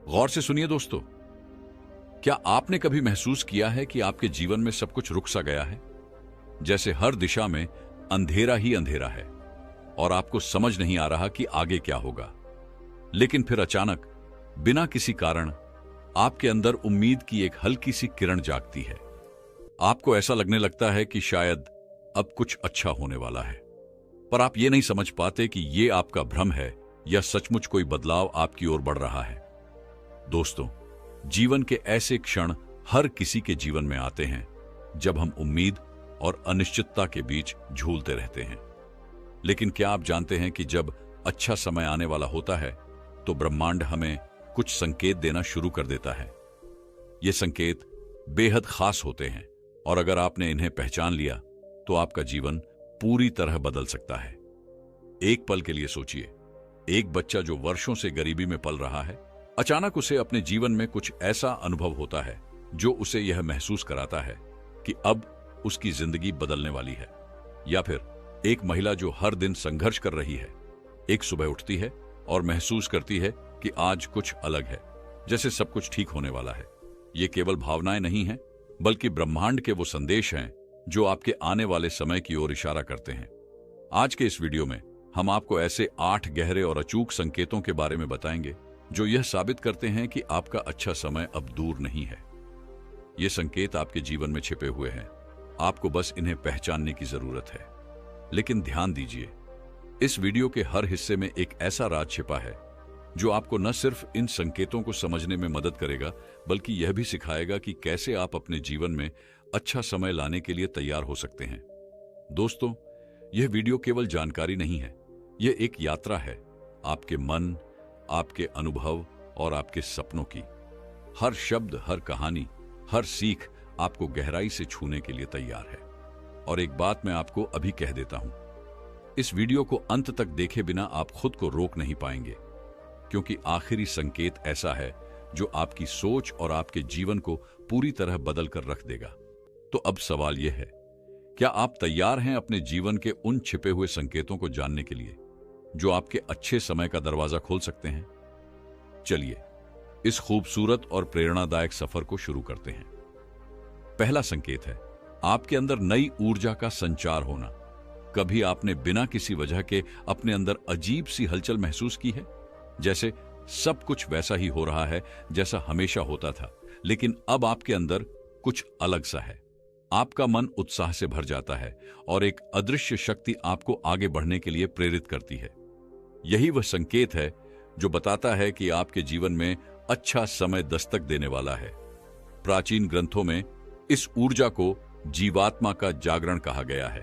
गौर से सुनिए दोस्तों, क्या आपने कभी महसूस किया है कि आपके जीवन में सब कुछ रुक सा गया है? जैसे हर दिशा में अंधेरा ही अंधेरा है और आपको समझ नहीं आ रहा कि आगे क्या होगा। लेकिन फिर अचानक बिना किसी कारण आपके अंदर उम्मीद की एक हल्की सी किरण जागती है। आपको ऐसा लगने लगता है कि शायद अब कुछ अच्छा होने वाला है, पर आप ये नहीं समझ पाते कि ये आपका भ्रम है या सचमुच कोई बदलाव आपकी ओर बढ़ रहा है। दोस्तों, जीवन के ऐसे क्षण हर किसी के जीवन में आते हैं जब हम उम्मीद और अनिश्चितता के बीच झूलते रहते हैं। लेकिन क्या आप जानते हैं कि जब अच्छा समय आने वाला होता है तो ब्रह्मांड हमें कुछ संकेत देना शुरू कर देता है। ये संकेत बेहद खास होते हैं और अगर आपने इन्हें पहचान लिया तो आपका जीवन पूरी तरह बदल सकता है। एक पल के लिए सोचिए, एक बच्चा जो वर्षों से गरीबी में पल रहा है, अचानक उसे अपने जीवन में कुछ ऐसा अनुभव होता है जो उसे यह महसूस कराता है कि अब उसकी जिंदगी बदलने वाली है। या फिर एक महिला जो हर दिन संघर्ष कर रही है, एक सुबह उठती है और महसूस करती है कि आज कुछ अलग है, जैसे सब कुछ ठीक होने वाला है। ये केवल भावनाएं नहीं हैं, बल्कि ब्रह्मांड के वो संदेश हैं जो आपके आने वाले समय की ओर इशारा करते हैं। आज के इस वीडियो में हम आपको ऐसे 8 गहरे और अचूक संकेतों के बारे में बताएंगे जो यह साबित करते हैं कि आपका अच्छा समय अब दूर नहीं है। ये संकेत आपके जीवन में छिपे हुए हैं, आपको बस इन्हें पहचानने की जरूरत है। लेकिन ध्यान दीजिए, इस वीडियो के हर हिस्से में एक ऐसा राज छिपा है जो आपको न सिर्फ इन संकेतों को समझने में मदद करेगा, बल्कि यह भी सिखाएगा कि कैसे आप अपने जीवन में अच्छा समय लाने के लिए तैयार हो सकते हैं। दोस्तों, यह वीडियो केवल जानकारी नहीं है, यह एक यात्रा है आपके मन, आपके अनुभव और आपके सपनों की। हर शब्द, हर कहानी, हर सीख आपको गहराई से छूने के लिए तैयार है। और एक बात मैं आपको अभी कह देता हूं, इस वीडियो को अंत तक देखे बिना आप खुद को रोक नहीं पाएंगे, क्योंकि आखिरी संकेत ऐसा है जो आपकी सोच और आपके जीवन को पूरी तरह बदल कर रख देगा। तो अब सवाल यह है, क्या आप तैयार हैं अपने जीवन के उन छिपे हुए संकेतों को जानने के लिए जो आपके अच्छे समय का दरवाजा खोल सकते हैं? चलिए इस खूबसूरत और प्रेरणादायक सफर को शुरू करते हैं। पहला संकेत है आपके अंदर नई ऊर्जा का संचार होना। कभी आपने बिना किसी वजह के अपने अंदर अजीब सी हलचल महसूस की है, जैसे सब कुछ वैसा ही हो रहा है जैसा हमेशा होता था, लेकिन अब आपके अंदर कुछ अलग सा है। आपका मन उत्साह से भर जाता है और एक अदृश्य शक्ति आपको आगे बढ़ने के लिए प्रेरित करती है। यही वह संकेत है जो बताता है कि आपके जीवन में अच्छा समय दस्तक देने वाला है। प्राचीन ग्रंथों में इस ऊर्जा को जीवात्मा का जागरण कहा गया है।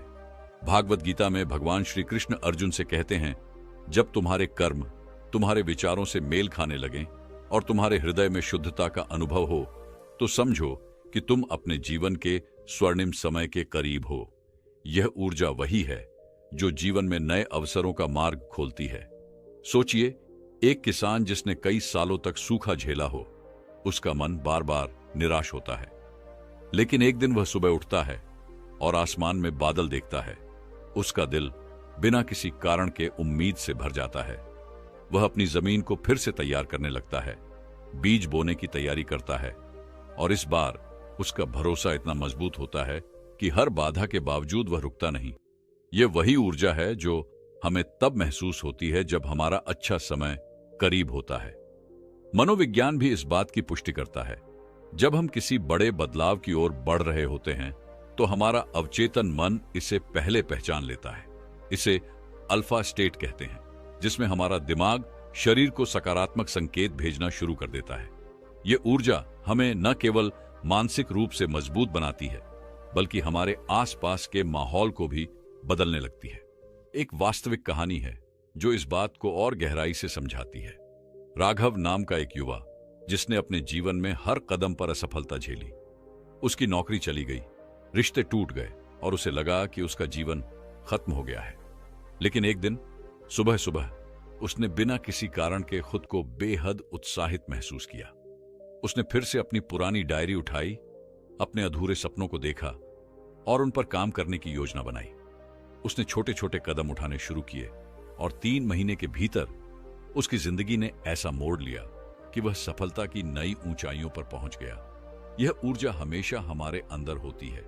भागवत गीता में भगवान श्री कृष्ण अर्जुन से कहते हैं, जब तुम्हारे कर्म तुम्हारे विचारों से मेल खाने लगें और तुम्हारे हृदय में शुद्धता का अनुभव हो, तो समझो कि तुम अपने जीवन के स्वर्णिम समय के करीब हो। यह ऊर्जा वही है जो जीवन में नए अवसरों का मार्ग खोलती है। सोचिए, एक किसान जिसने कई सालों तक सूखा झेला हो, उसका मन बार बार निराश होता है। लेकिन एक दिन वह सुबह उठता है और आसमान में बादल देखता है। उसका दिल बिना किसी कारण के उम्मीद से भर जाता है। वह अपनी जमीन को फिर से तैयार करने लगता है, बीज बोने की तैयारी करता है और इस बार उसका भरोसा इतना मजबूत होता है कि हर बाधा के बावजूद वह रुकता नहीं। यह वही ऊर्जा है जो हमें तब महसूस होती है जब हमारा अच्छा समय करीब होता है। मनोविज्ञान भी इस बात की पुष्टि करता है। जब हम किसी बड़े बदलाव की ओर बढ़ रहे होते हैं तो हमारा अवचेतन मन इसे पहले पहचान लेता है। इसे अल्फा स्टेट कहते हैं, जिसमें हमारा दिमाग शरीर को सकारात्मक संकेत भेजना शुरू कर देता है। यह ऊर्जा हमें न केवल मानसिक रूप से मजबूत बनाती है, बल्कि हमारे आसपास के माहौल को भी बदलने लगती है। एक वास्तविक कहानी है जो इस बात को और गहराई से समझाती है। राघव नाम का एक युवा, जिसने अपने जीवन में हर कदम पर असफलता झेली। उसकी नौकरी चली गई, रिश्ते टूट गए और उसे लगा कि उसका जीवन खत्म हो गया है। लेकिन एक दिन सुबह सुबह उसने बिना किसी कारण के खुद को बेहद उत्साहित महसूस किया। उसने फिर से अपनी पुरानी डायरी उठाई, अपने अधूरे सपनों को देखा और उन पर काम करने की योजना बनाई। उसने छोटे छोटे कदम उठाने शुरू किए और 3 महीने के भीतर उसकी जिंदगी ने ऐसा मोड़ लिया कि वह सफलता की नई ऊंचाइयों पर पहुंच गया। यह ऊर्जा हमेशा हमारे अंदर होती है,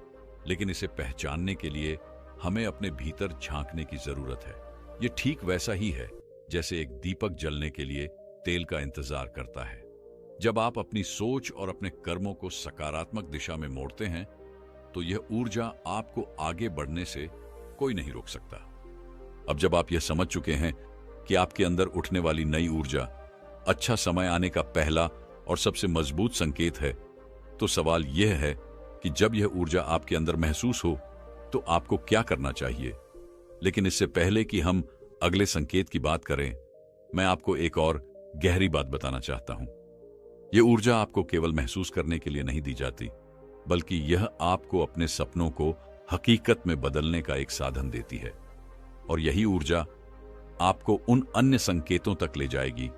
लेकिन इसे पहचानने के लिए हमें अपने भीतर झांकने की जरूरत है। यह ठीक वैसा ही है जैसे एक दीपक जलने के लिए तेल का इंतजार करता है। जब आप अपनी सोच और अपने कर्मों को सकारात्मक दिशा में मोड़ते हैं, तो यह ऊर्जा आपको आगे बढ़ने से कोई नहीं रोक सकता। अब जब आप यह समझ चुके हैं कि आपके अंदर उठने वाली नई ऊर्जा अच्छा समय आने का पहला और सबसे मजबूत संकेत है, तो सवाल यह है कि जब यह ऊर्जा आपके अंदर महसूस हो तो आपको क्या करना चाहिए। लेकिन इससे पहले कि हम अगले संकेत की बात करें, मैं आपको एक और गहरी बात बताना चाहता हूं। यह ऊर्जा आपको केवल महसूस करने के लिए नहीं दी जाती, बल्कि यह आपको अपने सपनों को हकीकत में बदलने का एक साधन देती है। और यही ऊर्जा आपको उन अन्य संकेतों तक ले जाएगी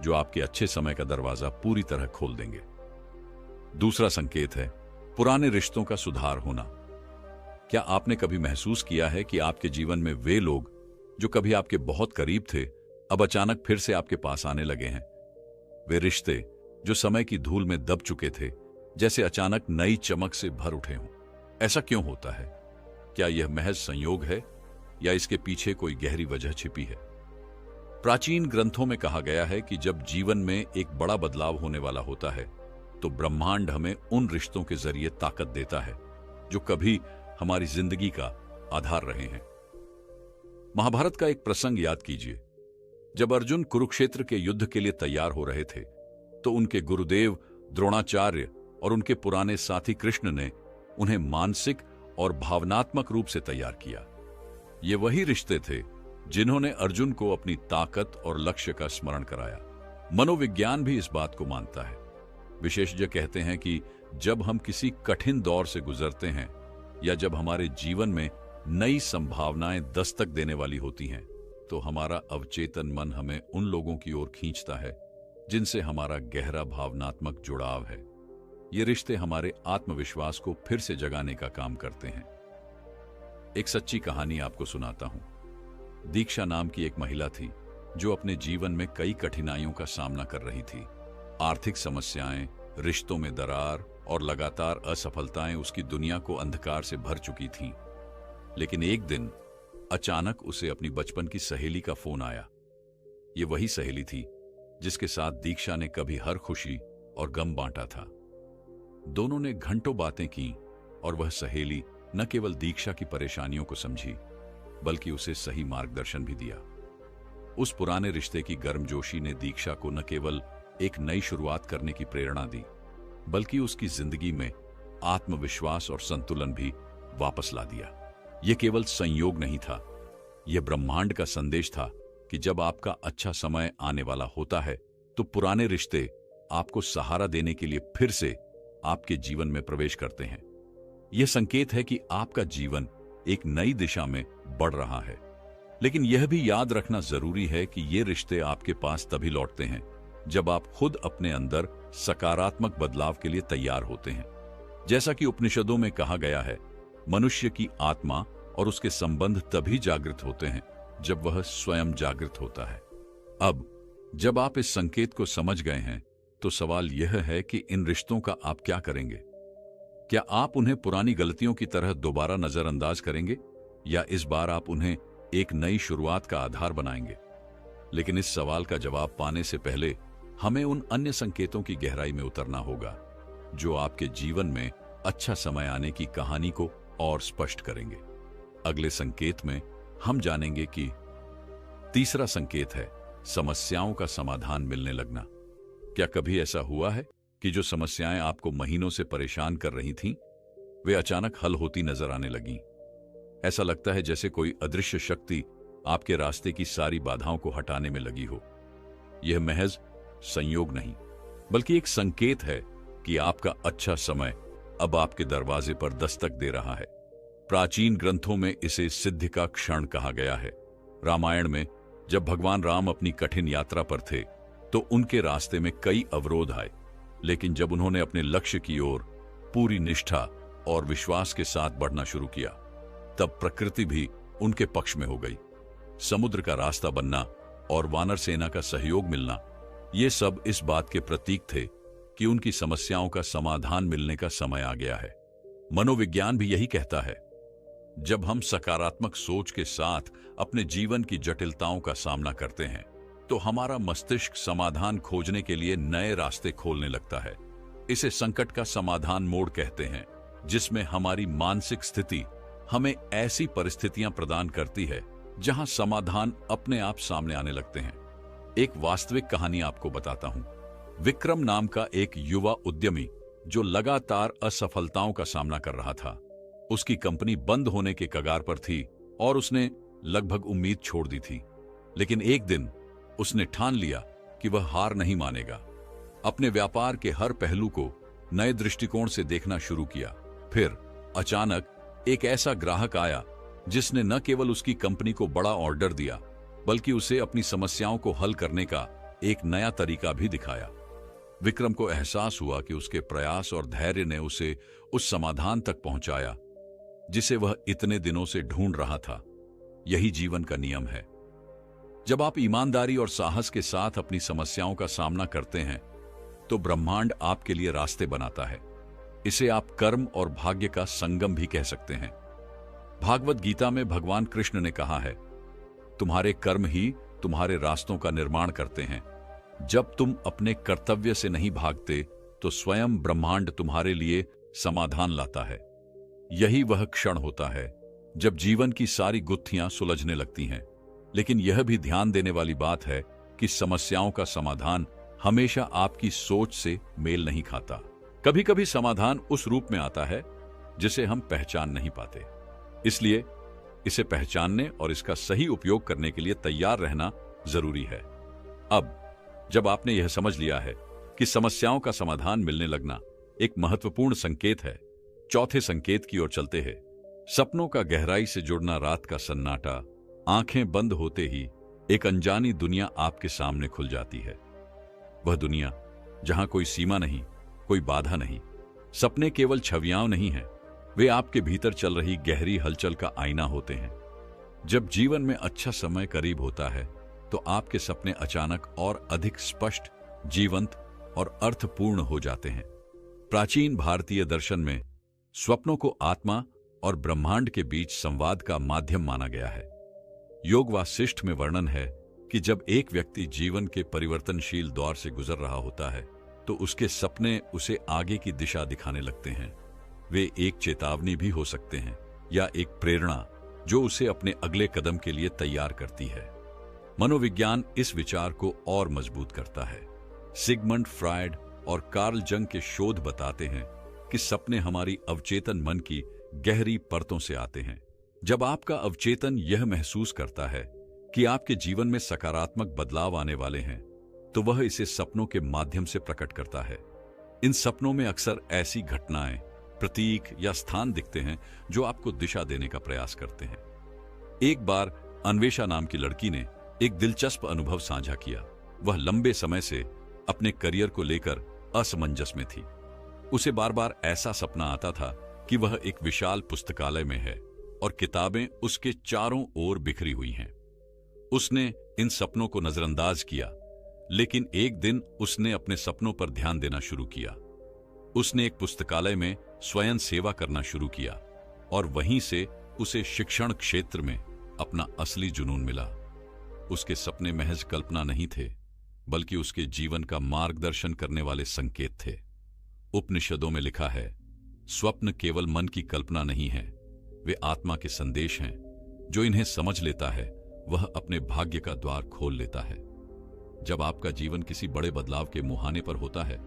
जो आपके अच्छे समय का दरवाजा पूरी तरह खोल देंगे। दूसरा संकेत है पुराने रिश्तों का सुधार होना। क्या आपने कभी महसूस किया है कि आपके जीवन में वे लोग जो कभी आपके बहुत करीब थे, अब अचानक फिर से आपके पास आने लगे हैं? वे रिश्ते जो समय की धूल में दब चुके थे, जैसे अचानक नई चमक से भर उठे हों। ऐसा क्यों होता है? क्या यह महज संयोग है या इसके पीछे कोई गहरी वजह छिपी है? प्राचीन ग्रंथों में कहा गया है कि जब जीवन में एक बड़ा बदलाव होने वाला होता है, तो ब्रह्मांड हमें उन रिश्तों के जरिए ताकत देता है जो कभी हमारी जिंदगी का आधार रहे हैं। महाभारत का एक प्रसंग याद कीजिए। जब अर्जुन कुरुक्षेत्र के युद्ध के लिए तैयार हो रहे थे, तो उनके गुरुदेव द्रोणाचार्य और उनके पुराने साथी कृष्ण ने उन्हें मानसिक और भावनात्मक रूप से तैयार किया। ये वही रिश्ते थे जिन्होंने अर्जुन को अपनी ताकत और लक्ष्य का स्मरण कराया। मनोविज्ञान भी इस बात को मानता है। विशेषज्ञ कहते हैं कि जब हम किसी कठिन दौर से गुजरते हैं या जब हमारे जीवन में नई संभावनाएं दस्तक देने वाली होती हैं, तो हमारा अवचेतन मन हमें उन लोगों की ओर खींचता है जिनसे हमारा गहरा भावनात्मक जुड़ाव है। ये रिश्ते हमारे आत्मविश्वास को फिर से जगाने का काम करते हैं। एक सच्ची कहानी आपको सुनाता हूं। दीक्षा नाम की एक महिला थी जो अपने जीवन में कई कठिनाइयों का सामना कर रही थी। आर्थिक समस्याएं, रिश्तों में दरार और लगातार असफलताएं उसकी दुनिया को अंधकार से भर चुकी थीं। लेकिन एक दिन अचानक उसे अपनी बचपन की सहेली का फोन आया। ये वही सहेली थी जिसके साथ दीक्षा ने कभी हर खुशी और गम बांटा था। दोनों ने घंटों बातें की और वह सहेली न केवल दीक्षा की परेशानियों को समझी, बल्कि उसे सही मार्गदर्शन भी दिया। उस पुराने रिश्ते की गर्मजोशी ने दीक्षा को न केवल एक नई शुरुआत करने की प्रेरणा दी, बल्कि उसकी जिंदगी में आत्मविश्वास और संतुलन भी वापस ला दिया। यह केवल संयोग नहीं था, यह ब्रह्मांड का संदेश था कि जब आपका अच्छा समय आने वाला होता है, तो पुराने रिश्ते आपको सहारा देने के लिए फिर से आपके जीवन में प्रवेश करते हैं। यह संकेत है कि आपका जीवन एक नई दिशा में बढ़ रहा है। लेकिन यह भी याद रखना जरूरी है कि ये रिश्ते आपके पास तभी लौटते हैं जब आप खुद अपने अंदर सकारात्मक बदलाव के लिए तैयार होते हैं। जैसा कि उपनिषदों में कहा गया है, मनुष्य की आत्मा और उसके संबंध तभी जागृत होते हैं जब वह स्वयं जागृत होता है। अब जब आप इस संकेत को समझ गए हैं, तो सवाल यह है कि इन रिश्तों का आप क्या करेंगे? क्या आप उन्हें पुरानी गलतियों की तरह दोबारा नजरअंदाज करेंगे, या इस बार आप उन्हें एक नई शुरुआत का आधार बनाएंगे? लेकिन इस सवाल का जवाब पाने से पहले हमें उन अन्य संकेतों की गहराई में उतरना होगा जो आपके जीवन में अच्छा समय आने की कहानी को और स्पष्ट करेंगे। अगले संकेत में हम जानेंगे कि तीसरा संकेत है समस्याओं का समाधान मिलने लगना। क्या कभी ऐसा हुआ है कि जो समस्याएं आपको महीनों से परेशान कर रही थीं, वे अचानक हल होती नजर आने लगीं? ऐसा लगता है जैसे कोई अदृश्य शक्ति आपके रास्ते की सारी बाधाओं को हटाने में लगी हो। यह महज संयोग नहीं, बल्कि एक संकेत है कि आपका अच्छा समय अब आपके दरवाजे पर दस्तक दे रहा है। प्राचीन ग्रंथों में इसे सिद्धि का क्षण कहा गया है। रामायण में जब भगवान राम अपनी कठिन यात्रा पर थे, तो उनके रास्ते में कई अवरोध आए, लेकिन जब उन्होंने अपने लक्ष्य की ओर पूरी निष्ठा और विश्वास के साथ बढ़ना शुरू किया, तब प्रकृति भी उनके पक्ष में हो गई। समुद्र का रास्ता बनना और वानर सेना का सहयोग मिलना ये सब इस बात के प्रतीक थे कि उनकी समस्याओं का समाधान मिलने का समय आ गया है। मनोविज्ञान भी यही कहता है। जब हम सकारात्मक सोच के साथ अपने जीवन की जटिलताओं का सामना करते हैं तो हमारा मस्तिष्क समाधान खोजने के लिए नए रास्ते खोलने लगता है। इसे संकट का समाधान मोड कहते हैं, जिसमें हमारी मानसिक स्थिति हमें ऐसी परिस्थितियां प्रदान करती है जहां समाधान अपने आप सामने आने लगते हैं। एक वास्तविक कहानी आपको बताता हूं। विक्रम नाम का एक युवा उद्यमी जो लगातार असफलताओं का सामना कर रहा था। उसकी कंपनी बंद होने के कगार पर थी और उसने लगभग उम्मीद छोड़ दी थी। लेकिन एक दिन उसने ठान लिया कि वह हार नहीं मानेगा। अपने व्यापार के हर पहलू को नए दृष्टिकोण से देखना शुरू किया। फिर अचानक एक ऐसा ग्राहक आया जिसने न केवल उसकी कंपनी को बड़ा ऑर्डर दिया, बल्कि उसे अपनी समस्याओं को हल करने का एक नया तरीका भी दिखाया। विक्रम को एहसास हुआ कि उसके प्रयास और धैर्य ने उसे उस समाधान तक पहुंचाया जिसे वह इतने दिनों से ढूंढ रहा था। यही जीवन का नियम है। जब आप ईमानदारी और साहस के साथ अपनी समस्याओं का सामना करते हैं तो ब्रह्मांड आपके लिए रास्ते बनाता है। इसे आप कर्म और भाग्य का संगम भी कह सकते हैं। भागवत गीता में भगवान कृष्ण ने कहा है, तुम्हारे कर्म ही तुम्हारे रास्तों का निर्माण करते हैं। जब तुम अपने कर्तव्य से नहीं भागते तो स्वयं ब्रह्मांड तुम्हारे लिए समाधान लाता है। यही वह क्षण होता है जब जीवन की सारी गुत्थियां सुलझने लगती हैं। लेकिन यह भी ध्यान देने वाली बात है कि समस्याओं का समाधान हमेशा आपकी सोच से मेल नहीं खाता। कभी कभी समाधान उस रूप में आता है जिसे हम पहचान नहीं पाते। इसलिए इसे पहचानने और इसका सही उपयोग करने के लिए तैयार रहना जरूरी है। अब जब आपने यह समझ लिया है कि समस्याओं का समाधान मिलने लगना एक महत्वपूर्ण संकेत है, चौथे संकेत की ओर चलते हैं। सपनों का गहराई से जुड़ना। रात का सन्नाटा, आंखें बंद होते ही एक अनजानी दुनिया आपके सामने खुल जाती है। वह दुनिया जहां कोई सीमा नहीं, कोई बाधा नहीं। सपने केवल छवियां नहीं हैं, वे आपके भीतर चल रही गहरी हलचल का आईना होते हैं। जब जीवन में अच्छा समय करीब होता है तो आपके सपने अचानक और अधिक स्पष्ट, जीवंत और अर्थपूर्ण हो जाते हैं। प्राचीन भारतीय दर्शन में स्वप्नों को आत्मा और ब्रह्मांड के बीच संवाद का माध्यम माना गया है। योग वासिष्ठ में वर्णन है कि जब एक व्यक्ति जीवन के परिवर्तनशील दौर से गुजर रहा होता है तो उसके सपने उसे आगे की दिशा दिखाने लगते हैं। वे एक चेतावनी भी हो सकते हैं या एक प्रेरणा जो उसे अपने अगले कदम के लिए तैयार करती है। मनोविज्ञान इस विचार को और मजबूत करता है। सिगमंड फ्रायड और कार्ल जंग के शोध बताते हैं कि सपने हमारी अवचेतन मन की गहरी परतों से आते हैं। जब आपका अवचेतन यह महसूस करता है कि आपके जीवन में सकारात्मक बदलाव आने वाले हैं तो वह इसे सपनों के माध्यम से प्रकट करता है। इन सपनों में अक्सर ऐसी घटनाएं, प्रतीक या स्थान दिखते हैं जो आपको दिशा देने का प्रयास करते हैं। एक बार अन्वेषा नाम की लड़की ने एक दिलचस्प अनुभव साझा किया। वह लंबे समय से अपने करियर को लेकर असमंजस में थी। उसे बार बार ऐसा सपना आता था कि वह एक विशाल पुस्तकालय में है और किताबें उसके चारों ओर बिखरी हुई हैं। उसने इन सपनों को नजरअंदाज किया, लेकिन एक दिन उसने अपने सपनों पर ध्यान देना शुरू किया। उसने एक पुस्तकालय में स्वयं सेवा करना शुरू किया और वहीं से उसे शिक्षण क्षेत्र में अपना असली जुनून मिला। उसके सपने महज कल्पना नहीं थे, बल्कि उसके जीवन का मार्गदर्शन करने वाले संकेत थे। उपनिषदों में लिखा है, स्वप्न केवल मन की कल्पना नहीं है, वे आत्मा के संदेश हैं। जो इन्हें समझ लेता है वह अपने भाग्य का द्वार खोल लेता है। जब आपका जीवन किसी बड़े बदलाव के मुहाने पर होता है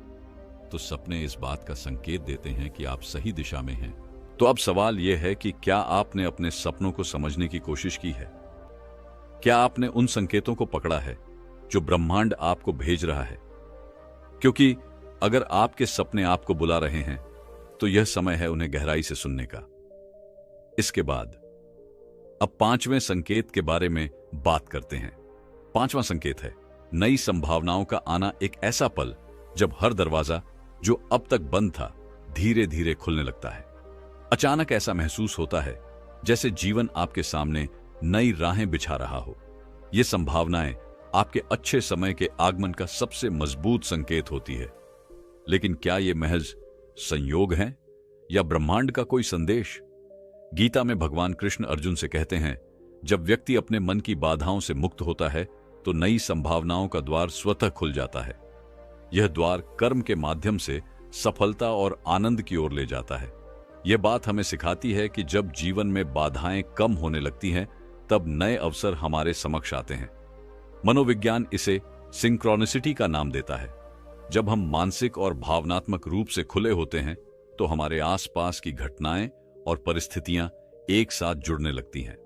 तो सपने इस बात का संकेत देते हैं कि आप सही दिशा में हैं। तो अब सवाल यह है कि क्या आपने अपने सपनों को समझने की कोशिश की है? क्या आपने उन संकेतों को पकड़ा है जो ब्रह्मांड आपको भेज रहा है? क्योंकि अगर आपके सपने आपको बुला रहे हैं तो यह समय है उन्हें गहराई से सुनने का। इसके बाद अब पांचवें संकेत के बारे में बात करते हैं। पांचवां संकेत है नई संभावनाओं का आना। एक ऐसा पल जब हर दरवाजा जो अब तक बंद था धीरे धीरे खुलने लगता है। अचानक ऐसा महसूस होता है जैसे जीवन आपके सामने नई राहें बिछा रहा हो। ये संभावनाएं आपके अच्छे समय के आगमन का सबसे मजबूत संकेत होती है। लेकिन क्या यह महज संयोग है या ब्रह्मांड का कोई संदेश? गीता में भगवान कृष्ण अर्जुन से कहते हैं, जब व्यक्ति अपने मन की बाधाओं से मुक्त होता है तो नई संभावनाओं का द्वार स्वतः खुल जाता है। यह द्वार कर्म के माध्यम से सफलता और आनंद की ओर ले जाता है। यह बात हमें सिखाती है कि जब जीवन में बाधाएं कम होने लगती हैं, तब नए अवसर हमारे समक्ष आते हैं। मनोविज्ञान इसे सिंक्रोनिसिटी का नाम देता है। जब हम मानसिक और भावनात्मक रूप से खुले होते हैं तो हमारे आसपास की घटनाएं और परिस्थितियां एक साथ जुड़ने लगती हैं।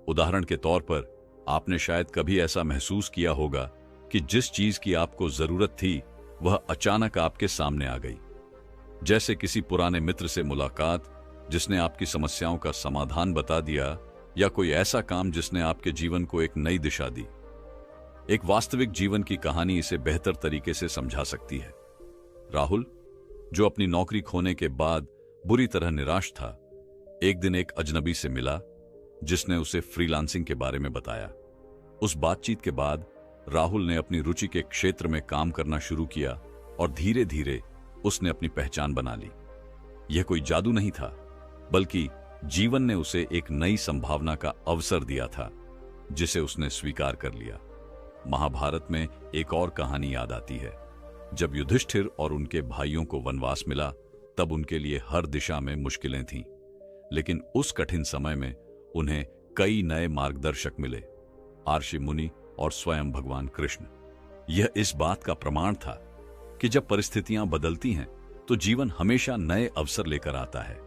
उदाहरण के तौर पर, आपने शायद कभी ऐसा महसूस किया होगा कि जिस चीज की आपको जरूरत थी वह अचानक आपके सामने आ गई। जैसे किसी पुराने मित्र से मुलाकात जिसने आपकी समस्याओं का समाधान बता दिया, या कोई ऐसा काम जिसने आपके जीवन को एक नई दिशा दी। एक वास्तविक जीवन की कहानी इसे बेहतर तरीके से समझा सकती है। राहुल, जो अपनी नौकरी खोने के बाद बुरी तरह निराश था, एक दिन एक अजनबी से मिला जिसने उसे फ्रीलांसिंग के बारे में बताया। उस बातचीत के बाद राहुल ने अपनी रुचि के क्षेत्र में काम करना शुरू किया और धीरे धीरे उसने अपनी पहचान बना ली। यह कोई जादू नहीं था, बल्कि जीवन ने उसे एक नई संभावना का अवसर दिया था जिसे उसने स्वीकार कर लिया। महाभारत में एक और कहानी याद आती है। जब युधिष्ठिर और उनके भाइयों को वनवास मिला, तब उनके लिए हर दिशा में मुश्किलें थीं। लेकिन उस कठिन समय में उन्हें कई नए मार्गदर्शक मिले, आर्षि मुनि और स्वयं भगवान कृष्ण। यह इस बात का प्रमाण था कि जब परिस्थितियां बदलती हैं तो जीवन हमेशा नए अवसर लेकर आता है।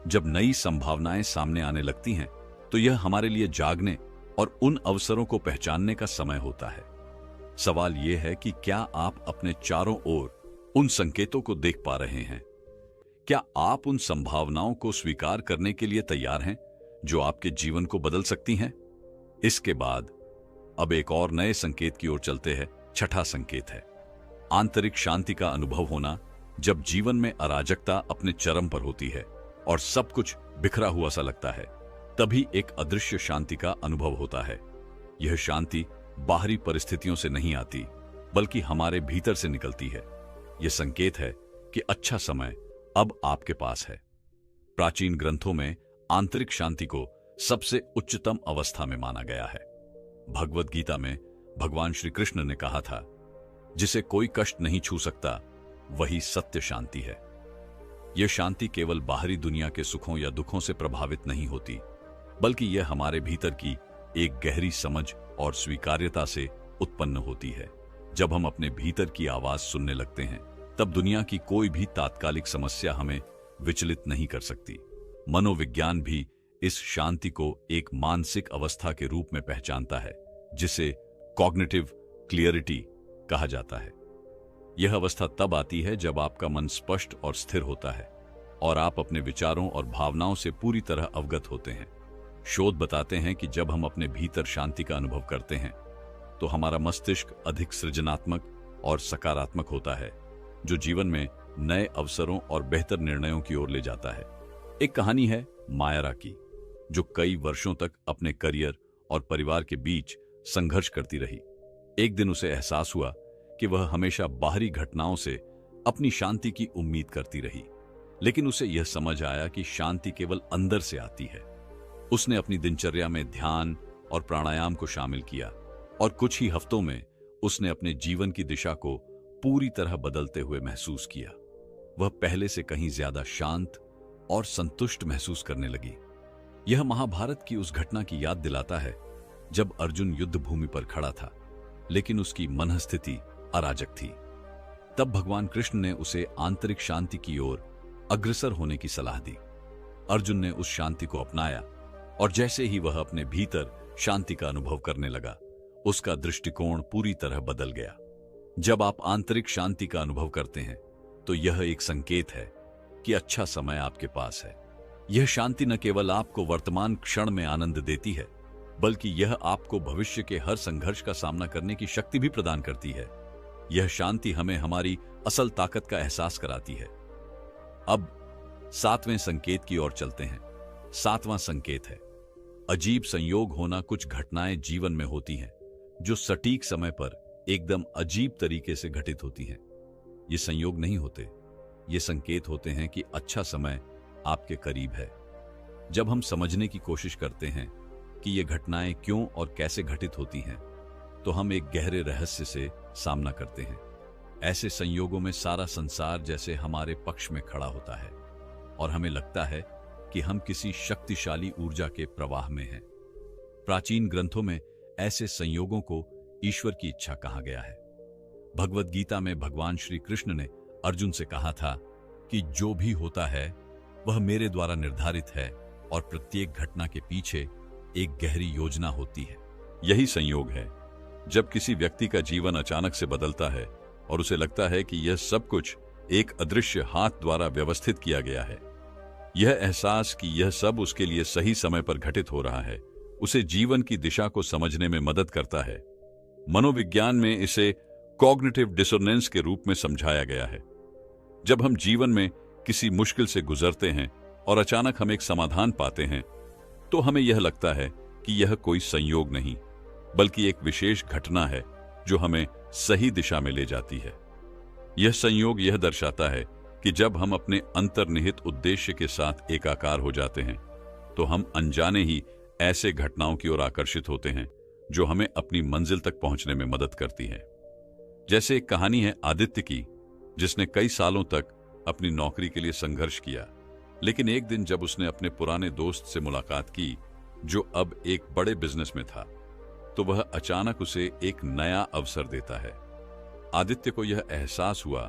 जब नई संभावनाएं सामने आने लगती हैं तो यह हमारे लिए जागने और उन अवसरों को पहचानने का समय होता है। सवाल यह है कि क्या आप अपने चारों ओर उन संकेतों को देख पा रहे हैं? क्या आप उन संभावनाओं को स्वीकार करने के लिए तैयार हैं जो आपके जीवन को बदल सकती हैं? इसके बाद अब एक और नए संकेत की ओर चलते हैं। छठा संकेत है आंतरिक शांति का अनुभव होना। जब जीवन में अराजकता अपने चरम पर होती है और सब कुछ बिखरा हुआ सा लगता है, तभी एक अदृश्य शांति का अनुभव होता है। यह शांति बाहरी परिस्थितियों से नहीं आती, बल्कि हमारे भीतर से निकलती है। यह संकेत है कि अच्छा समय अब आपके पास है। प्राचीन ग्रंथों में आंतरिक शांति को सबसे उच्चतम अवस्था में माना गया है। भगवद गीता में भगवान श्री कृष्ण ने कहा था, जिसे कोई कष्ट नहीं छू सकता वही सत्य शांति है। यह शांति केवल बाहरी दुनिया के सुखों या दुखों से प्रभावित नहीं होती, बल्कि यह हमारे भीतर की एक गहरी समझ और स्वीकार्यता से उत्पन्न होती है। जब हम अपने भीतर की आवाज सुनने लगते हैं, तब दुनिया की कोई भी तात्कालिक समस्या हमें विचलित नहीं कर सकती। मनोविज्ञान भी इस शांति को एक मानसिक अवस्था के रूप में पहचानता है, जिसे कॉग्निटिव क्लियरिटी कहा जाता है। यह अवस्था तब आती है जब आपका मन स्पष्ट और स्थिर होता है और आप अपने विचारों और भावनाओं से पूरी तरह अवगत होते हैं। शोध बताते हैं कि जब हम अपने भीतर शांति का अनुभव करते हैं तो हमारा मस्तिष्क अधिक सृजनात्मक और सकारात्मक होता है, जो जीवन में नए अवसरों और बेहतर निर्णयों की ओर ले जाता है। एक कहानी है मायरा की, जो कई वर्षों तक अपने करियर और परिवार के बीच संघर्ष करती रही। एक दिन उसे एहसास हुआ कि वह हमेशा बाहरी घटनाओं से अपनी शांति की उम्मीद करती रही, लेकिन उसे यह समझ आया कि शांति केवल अंदर से आती है। उसने अपनी दिनचर्या में ध्यान और प्राणायाम को शामिल किया और कुछ ही हफ्तों में उसने अपने जीवन की दिशा को पूरी तरह बदलते हुए महसूस किया। वह पहले से कहीं ज्यादा शांत और संतुष्ट महसूस करने लगी। यह महाभारत की उस घटना की याद दिलाता है जब अर्जुन युद्ध भूमि पर खड़ा था, लेकिन उसकी मनस्थिति अराजक थी। तब भगवान कृष्ण ने उसे आंतरिक शांति की ओर अग्रसर होने की सलाह दी। अर्जुन ने उस शांति को अपनाया और जैसे ही वह अपने भीतर शांति का अनुभव करने लगा, उसका दृष्टिकोण पूरी तरह बदल गया। जब आप आंतरिक शांति का अनुभव करते हैं तो यह एक संकेत है कि अच्छा समय आपके पास है। यह शांति न केवल आपको वर्तमान क्षण में आनंद देती है, बल्कि यह आपको भविष्य के हर संघर्ष का सामना करने की शक्ति भी प्रदान करती है। यह शांति हमें हमारी असल ताकत का एहसास कराती है। अब 7वें संकेत की ओर चलते हैं। 7वां संकेत है अजीब संयोग होना। कुछ घटनाएं जीवन में होती हैं जो सटीक समय पर एकदम अजीब तरीके से घटित होती हैं। ये संयोग नहीं होते, ये संकेत होते हैं कि अच्छा समय आपके करीब है। जब हम समझने की कोशिश करते हैं कि ये घटनाएं क्यों और कैसे घटित होती हैं, तो हम एक गहरे रहस्य से सामना करते हैं। ऐसे संयोगों में सारा संसार जैसे हमारे पक्ष में खड़ा होता है और हमें लगता है कि हम किसी शक्तिशाली ऊर्जा के प्रवाह में हैं। प्राचीन ग्रंथों में ऐसे संयोगों को ईश्वर की इच्छा कहा गया है। भगवद गीता में भगवान श्री कृष्ण ने अर्जुन से कहा था कि जो भी होता है वह मेरे द्वारा निर्धारित है और प्रत्येक घटना के पीछे एक गहरी योजना होती है। यही संयोग है जब किसी व्यक्ति का जीवन अचानक से बदलता है और उसे लगता है कि यह सब कुछ एक अदृश्य हाथ द्वारा व्यवस्थित किया गया है। यह एहसास कि यह सब उसके लिए सही समय पर घटित हो रहा है उसे जीवन की दिशा को समझने में मदद करता है। मनोविज्ञान में इसे कॉग्निटिव डिसोनेंस के रूप में समझाया गया है। जब हम जीवन में किसी मुश्किल से गुजरते हैं और अचानक हम एक समाधान पाते हैं, तो हमें यह लगता है कि यह कोई संयोग नहीं, बल्कि एक विशेष घटना है जो हमें सही दिशा में ले जाती है। यह संयोग यह दर्शाता है कि जब हम अपने अंतर्निहित उद्देश्य के साथ एकाकार हो जाते हैं, तो हम अनजाने ही ऐसे घटनाओं की ओर आकर्षित होते हैं जो हमें अपनी मंजिल तक पहुंचने में मदद करती हैं। जैसे एक कहानी है आदित्य की, जिसने कई सालों तक अपनी नौकरी के लिए संघर्ष किया, लेकिन एक दिन जब उसने अपने पुराने दोस्त से मुलाकात की जो अब एक बड़े बिजनेस में था, तो वह अचानक उसे एक नया अवसर देता है। आदित्य को यह एहसास हुआ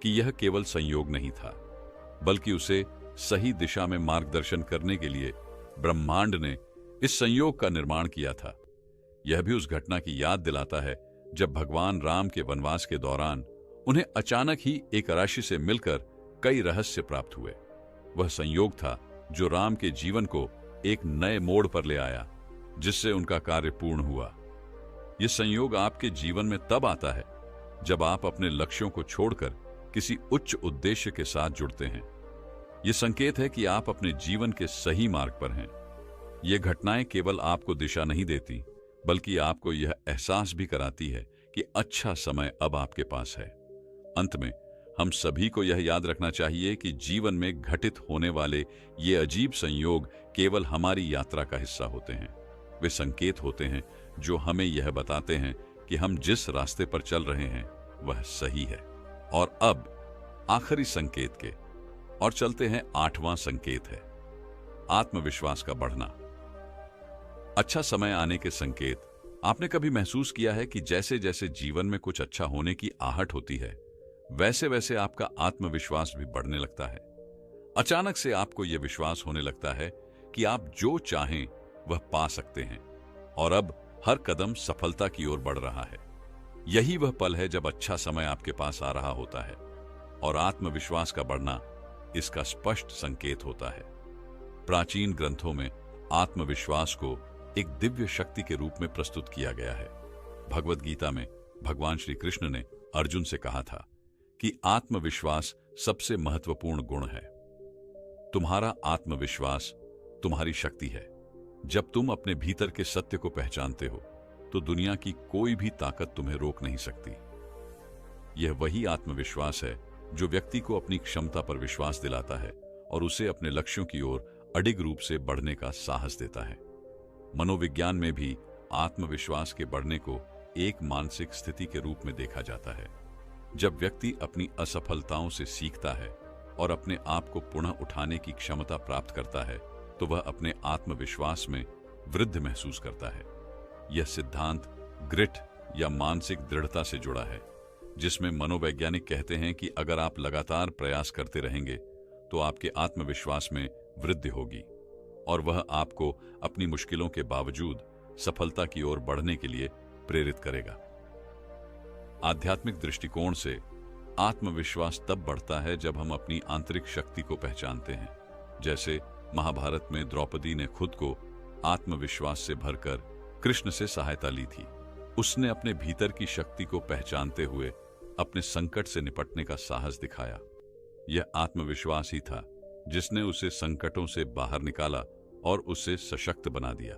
कि यह केवल संयोग नहीं था, बल्कि उसे सही दिशा में मार्गदर्शन करने के लिए ब्रह्मांड ने इस संयोग का निर्माण किया था। यह भी उस घटना की याद दिलाता है जब भगवान राम के वनवास के दौरान उन्हें अचानक ही एक राशि से मिलकर कई रहस्य प्राप्त हुए। वह संयोग था जो राम के जीवन को एक नए मोड़ पर ले आया, जिससे उनका कार्य पूर्ण हुआ। यह संयोग आपके जीवन में तब आता है जब आप अपने लक्ष्यों को छोड़कर किसी उच्च उद्देश्य के साथ जुड़ते हैं। यह संकेत है कि आप अपने जीवन के सही मार्ग पर हैं। ये घटनाएं केवल आपको दिशा नहीं देती, बल्कि आपको यह एहसास भी कराती है कि अच्छा समय अब आपके पास है। अंत में हम सभी को यह याद रखना चाहिए कि जीवन में घटित होने वाले ये अजीब संयोग केवल हमारी यात्रा का हिस्सा होते हैं। वे संकेत होते हैं जो हमें यह बताते हैं कि हम जिस रास्ते पर चल रहे हैं वह सही है। और अब आखिरी संकेत के और चलते हैं 8वां संकेत है आत्मविश्वास का बढ़ना। अच्छा समय आने के संकेत। आपने कभी महसूस किया है कि जैसे जैसे जीवन में कुछ अच्छा होने की आहट होती है, वैसे वैसे आपका आत्मविश्वास भी बढ़ने लगता है। अचानक से आपको यह विश्वास होने लगता है कि आप जो चाहें वह पा सकते हैं और अब हर कदम सफलता की ओर बढ़ रहा है। यही वह पल है जब अच्छा समय आपके पास आ रहा होता है और आत्मविश्वास का बढ़ना इसका स्पष्ट संकेत होता है। प्राचीन ग्रंथों में आत्मविश्वास को एक दिव्य शक्ति के रूप में प्रस्तुत किया गया है। भगवद गीता में भगवान श्री कृष्ण ने अर्जुन से कहा था कि आत्मविश्वास सबसे महत्वपूर्ण गुण है। तुम्हारा आत्मविश्वास तुम्हारी शक्ति है। जब तुम अपने भीतर के सत्य को पहचानते हो, तो दुनिया की कोई भी ताकत तुम्हें रोक नहीं सकती। यह वही आत्मविश्वास है जो व्यक्ति को अपनी क्षमता पर विश्वास दिलाता है और उसे अपने लक्ष्यों की ओर अडिग रूप से बढ़ने का साहस देता है। मनोविज्ञान में भी आत्मविश्वास के बढ़ने को एक मानसिक स्थिति के रूप में देखा जाता है। जब व्यक्ति अपनी असफलताओं से सीखता है और अपने आप को पुनः उठाने की क्षमता प्राप्त करता है, तो वह अपने आत्मविश्वास में वृद्धि महसूस करता है। यह सिद्धांत ग्रिट या मानसिक दृढ़ता से जुड़ा है, जिसमें मनोवैज्ञानिक कहते हैं कि अगर आप लगातार प्रयास करते रहेंगे तो आपके आत्मविश्वास में वृद्धि होगी और वह आपको अपनी मुश्किलों के बावजूद सफलता की ओर बढ़ने के लिए प्रेरित करेगा। आध्यात्मिक दृष्टिकोण से आत्मविश्वास तब बढ़ता है जब हम अपनी आंतरिक शक्ति को पहचानते हैं। जैसे महाभारत में द्रौपदी ने खुद को आत्मविश्वास से भरकर कृष्ण से सहायता ली थी। उसने अपने भीतर की शक्ति को पहचानते हुए अपने संकट से निपटने का साहस दिखाया। यह आत्मविश्वास ही था जिसने उसे संकटों से बाहर निकाला और उसे सशक्त बना दिया।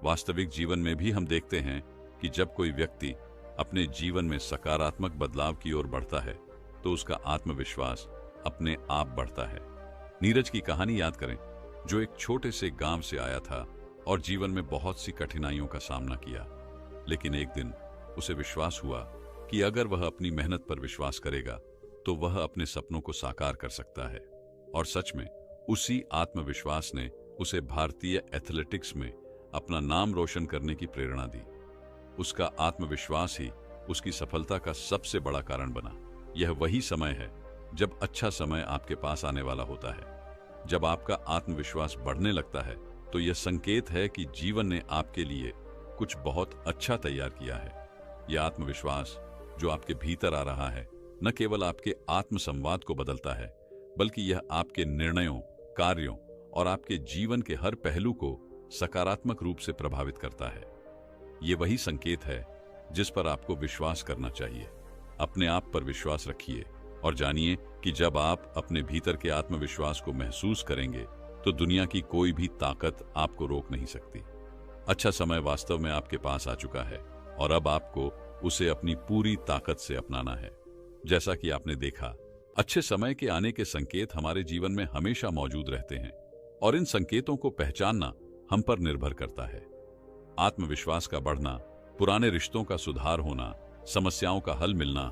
वास्तविक जीवन में भी हम देखते हैं कि जब कोई व्यक्ति अपने जीवन में सकारात्मक बदलाव की ओर बढ़ता है तो उसका आत्मविश्वास अपने आप बढ़ता है। नीरज की कहानी याद करें, जो एक छोटे से गांव से आया था और जीवन में बहुत सी कठिनाइयों का सामना किया, लेकिन एक दिन उसे विश्वास हुआ कि अगर वह अपनी मेहनत पर विश्वास करेगा तो वह अपने सपनों को साकार कर सकता है। और सच में उसी आत्मविश्वास ने उसे भारतीय एथलेटिक्स में अपना नाम रोशन करने की प्रेरणा दी। उसका आत्मविश्वास ही उसकी सफलता का सबसे बड़ा कारण बना। यह वही समय है जब अच्छा समय आपके पास आने वाला होता है। जब आपका आत्मविश्वास बढ़ने लगता है तो यह संकेत है कि जीवन ने आपके लिए कुछ बहुत अच्छा तैयार किया है। यह आत्मविश्वास जो आपके भीतर आ रहा है न केवल आपके आत्मसंवाद को बदलता है, बल्कि यह आपके निर्णयों, कार्यों और आपके जीवन के हर पहलू को सकारात्मक रूप से प्रभावित करता है। यह वही संकेत है जिस पर आपको विश्वास करना चाहिए। अपने आप पर विश्वास रखिए और जानिए कि जब आप अपने भीतर के आत्मविश्वास को महसूस करेंगे तो दुनिया की कोई भी ताकत आपको रोक नहीं सकती। अच्छा समय वास्तव में आपके पास आ चुका है और अब आपको उसे अपनी पूरी ताकत से अपनाना है। जैसा कि आपने देखा, अच्छे समय के आने के संकेत हमारे जीवन में हमेशा मौजूद रहते हैं और इन संकेतों को पहचानना हम पर निर्भर करता है। आत्मविश्वास का बढ़ना, पुराने रिश्तों का सुधार होना, समस्याओं का हल मिलना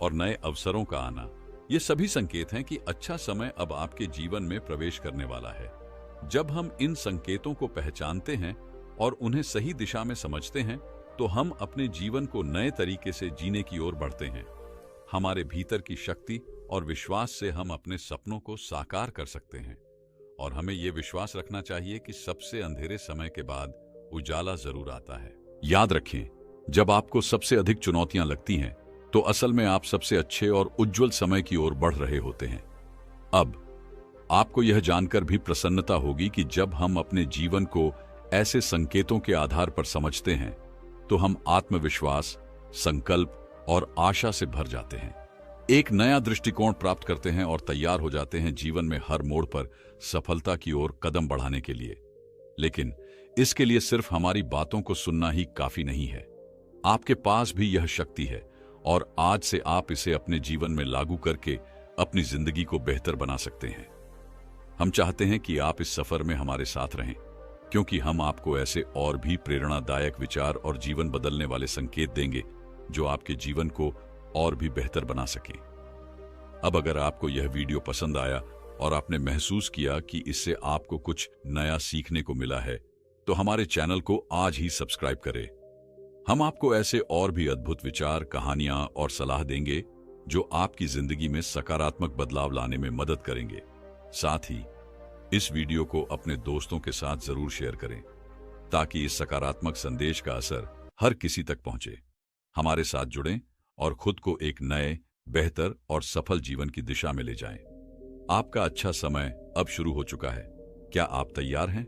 और नए अवसरों का आना, ये सभी संकेत हैं कि अच्छा समय अब आपके जीवन में प्रवेश करने वाला है। जब हम इन संकेतों को पहचानते हैं और उन्हें सही दिशा में समझते हैं तो हम अपने जीवन को नए तरीके से जीने की ओर बढ़ते हैं। हमारे भीतर की शक्ति और विश्वास से हम अपने सपनों को साकार कर सकते हैं और हमें यह विश्वास रखना चाहिए कि सबसे अंधेरे समय के बाद उजाला जरूर आता है। याद रखें, जब आपको सबसे अधिक चुनौतियां लगती हैं तो असल में आप सबसे अच्छे और उज्जवल समय की ओर बढ़ रहे होते हैं। अब आपको यह जानकर भी प्रसन्नता होगी कि जब हम अपने जीवन को ऐसे संकेतों के आधार पर समझते हैं तो हम आत्मविश्वास, संकल्प और आशा से भर जाते हैं, एक नया दृष्टिकोण प्राप्त करते हैं और तैयार हो जाते हैं जीवन में हर मोड़ पर सफलता की ओर कदम बढ़ाने के लिए। लेकिन इसके लिए सिर्फ हमारी बातों को सुनना ही काफी नहीं है। आपके पास भी यह शक्ति है और आज से आप इसे अपने जीवन में लागू करके अपनी जिंदगी को बेहतर बना सकते हैं। हम चाहते हैं कि आप इस सफर में हमारे साथ रहें, क्योंकि हम आपको ऐसे और भी प्रेरणादायक विचार और जीवन बदलने वाले संकेत देंगे जो आपके जीवन को और भी बेहतर बना सके। अब अगर आपको यह वीडियो पसंद आया और आपने महसूस किया कि इससे आपको कुछ नया सीखने को मिला है तो हमारे चैनल को आज ही सब्सक्राइब करें। हम आपको ऐसे और भी अद्भुत विचार, कहानियां और सलाह देंगे जो आपकी जिंदगी में सकारात्मक बदलाव लाने में मदद करेंगे। साथ ही इस वीडियो को अपने दोस्तों के साथ जरूर शेयर करें ताकि इस सकारात्मक संदेश का असर हर किसी तक पहुंचे। हमारे साथ जुड़ें और खुद को एक नए, बेहतर और सफल जीवन की दिशा में ले जाएं। आपका अच्छा समय अब शुरू हो चुका है। क्या आप तैयार हैं?